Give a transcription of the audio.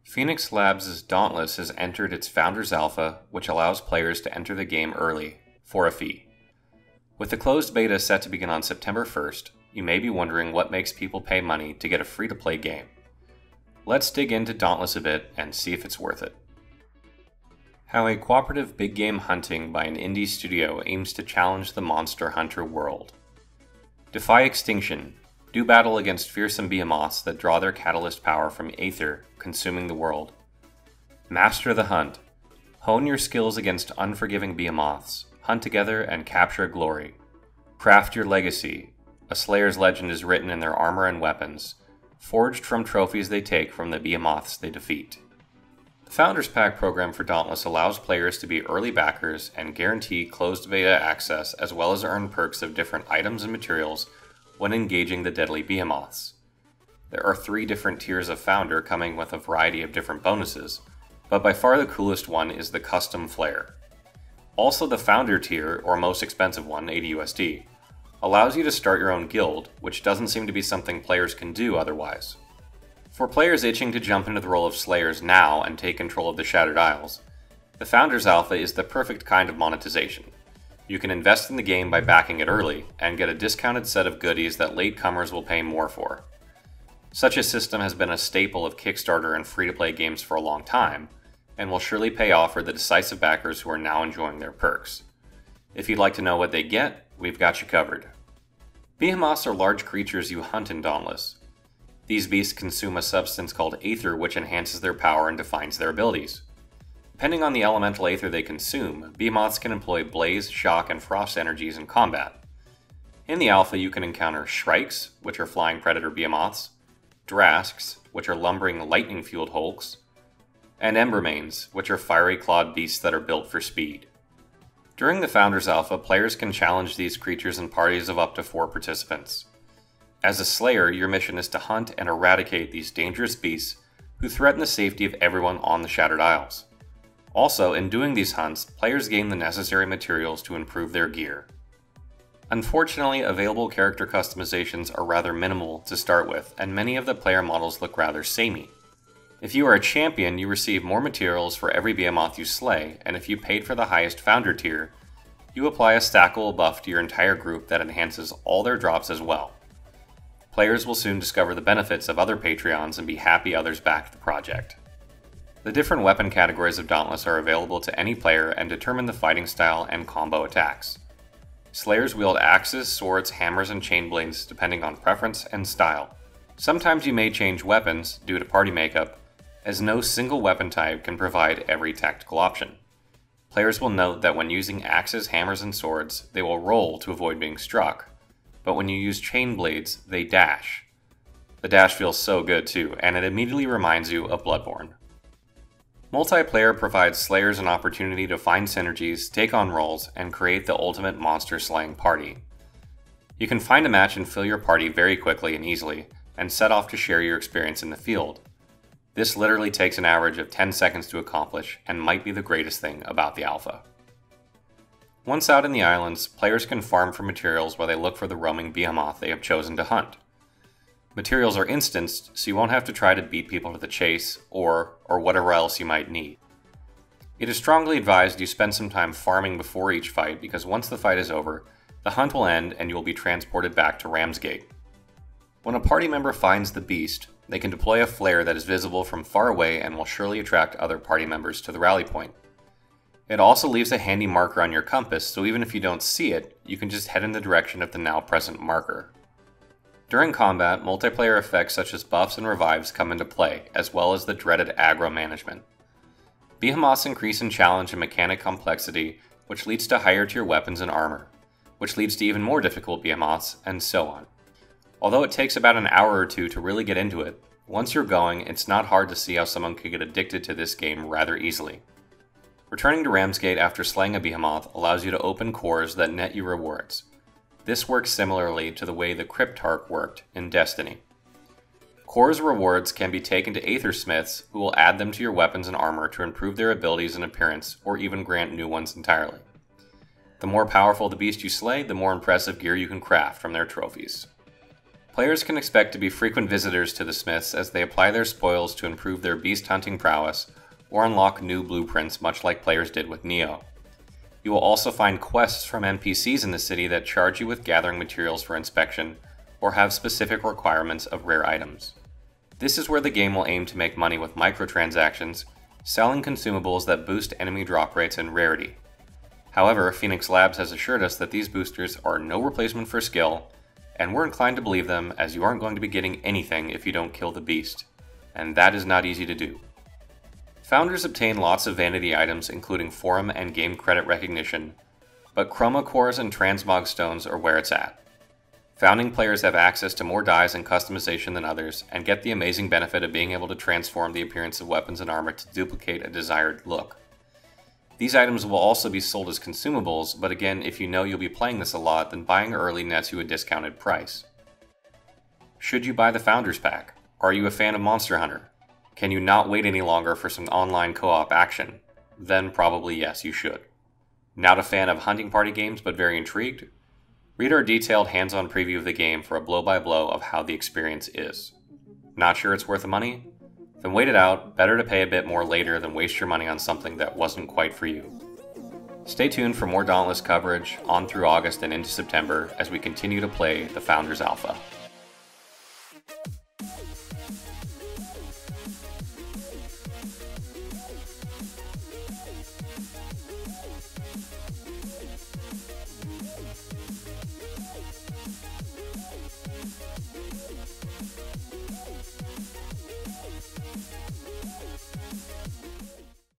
Phoenix Labs' Dauntless has entered its Founders Alpha, which allows players to enter the game early, for a fee. With the closed beta set to begin on September 1st, you may be wondering what makes people pay money to get a free-to-play game. Let's dig into Dauntless a bit and see if it's worth it. How a cooperative big game hunting by an indie studio aims to challenge the Monster Hunter world. Defy extinction. Do battle against fearsome behemoths that draw their catalyst power from aether, consuming the world. Master the hunt. Hone your skills against unforgiving behemoths. Hunt together and capture glory. Craft your legacy. A slayer's legend is written in their armor and weapons, forged from trophies they take from the behemoths they defeat. The Founders Pack program for Dauntless allows players to be early backers and guarantee closed beta access, as well as earn perks of different items and materials when engaging the deadly behemoths. There are 3 different tiers of Founder coming with a variety of different bonuses, but by far the coolest one is the Custom Flare. Also, the Founder tier, or most expensive one, 80 USD, allows you to start your own guild, which doesn't seem to be something players can do otherwise. For players itching to jump into the role of Slayers now and take control of the Shattered Isles, the Founders Alpha is the perfect kind of monetization. You can invest in the game by backing it early, and get a discounted set of goodies that latecomers will pay more for. Such a system has been a staple of Kickstarter and free-to-play games for a long time, and will surely pay off for the decisive backers who are now enjoying their perks. If you'd like to know what they get, we've got you covered. Behemoths are large creatures you hunt in Dauntless. These beasts consume a substance called aether, which enhances their power and defines their abilities. Depending on the elemental aether they consume, behemoths can employ blaze, shock, and frost energies in combat. In the alpha, you can encounter shrikes, which are flying predator behemoths, drasks, which are lumbering lightning-fueled hulks, and embermanes, which are fiery clawed beasts that are built for speed. During the Founders Alpha, players can challenge these creatures in parties of up to 4 participants. As a Slayer, your mission is to hunt and eradicate these dangerous beasts who threaten the safety of everyone on the Shattered Isles. Also, in doing these hunts, players gain the necessary materials to improve their gear. Unfortunately, available character customizations are rather minimal to start with, and many of the player models look rather samey. If you are a champion, you receive more materials for every behemoth you slay, and if you paid for the highest Founder tier, you apply a stackable buff to your entire group that enhances all their drops as well. Players will soon discover the benefits of other Patreons and be happy others backed the project. The different weapon categories of Dauntless are available to any player and determine the fighting style and combo attacks. Slayers wield axes, swords, hammers, and chain blades depending on preference and style. Sometimes you may change weapons due to party makeup, as no single weapon type can provide every tactical option. Players will note that when using axes, hammers, and swords, they will roll to avoid being struck, but when you use chain blades, they dash. The dash feels so good too, and it immediately reminds you of Bloodborne. Multiplayer provides Slayers an opportunity to find synergies, take on roles, and create the ultimate monster-slaying party. You can find a match and fill your party very quickly and easily, and set off to share your experience in the field. This literally takes an average of 10 seconds to accomplish, and might be the greatest thing about the alpha. Once out in the islands, players can farm for materials while they look for the roaming behemoth they have chosen to hunt. Materials are instanced, so you won't have to try to beat people to the chase, or whatever else you might need. It is strongly advised you spend some time farming before each fight, because once the fight is over, the hunt will end and you will be transported back to Ramsgate. When a party member finds the beast, they can deploy a flare that is visible from far away and will surely attract other party members to the rally point. It also leaves a handy marker on your compass, so even if you don't see it, you can just head in the direction of the now present marker. During combat, multiplayer effects such as buffs and revives come into play, as well as the dreaded aggro management. Behemoths increase in challenge and mechanic complexity, which leads to higher tier weapons and armor, which leads to even more difficult behemoths, and so on. Although it takes about an hour or 2 to really get into it, once you're going, it's not hard to see how someone could get addicted to this game rather easily. Returning to Ramsgate after slaying a behemoth allows you to open cores that net you rewards. This works similarly to the way the Cryptarch worked in Destiny. Cores rewards can be taken to Aethersmiths, who will add them to your weapons and armor to improve their abilities and appearance, or even grant new ones entirely. The more powerful the beast you slay, the more impressive gear you can craft from their trophies. Players can expect to be frequent visitors to the smiths as they apply their spoils to improve their beast hunting prowess or unlock new blueprints, much like players did with Neo. You will also find quests from NPCs in the city that charge you with gathering materials for inspection or have specific requirements of rare items. This is where the game will aim to make money with microtransactions, selling consumables that boost enemy drop rates and rarity. However, Phoenix Labs has assured us that these boosters are no replacement for skill, and we're inclined to believe them as you aren't going to be getting anything if you don't kill the beast, and that is not easy to do. Founders obtain lots of vanity items including forum and game credit recognition, but chroma cores and transmog stones are where it's at. Founding players have access to more dyes and customization than others, and get the amazing benefit of being able to transform the appearance of weapons and armor to duplicate a desired look. These items will also be sold as consumables, but again, if you know you'll be playing this a lot, then buying early nets you a discounted price. Should you buy the Founders Pack? Are you a fan of Monster Hunter? Can you not wait any longer for some online co-op action? Then probably yes, you should. Not a fan of hunting party games but very intrigued? Read our detailed hands-on preview of the game for a blow-by-blow of how the experience is. Not sure it's worth the money? Then wait it out, better to pay a bit more later than waste your money on something that wasn't quite for you. Stay tuned for more Dauntless coverage on through August and into September as we continue to play the Founders Alpha.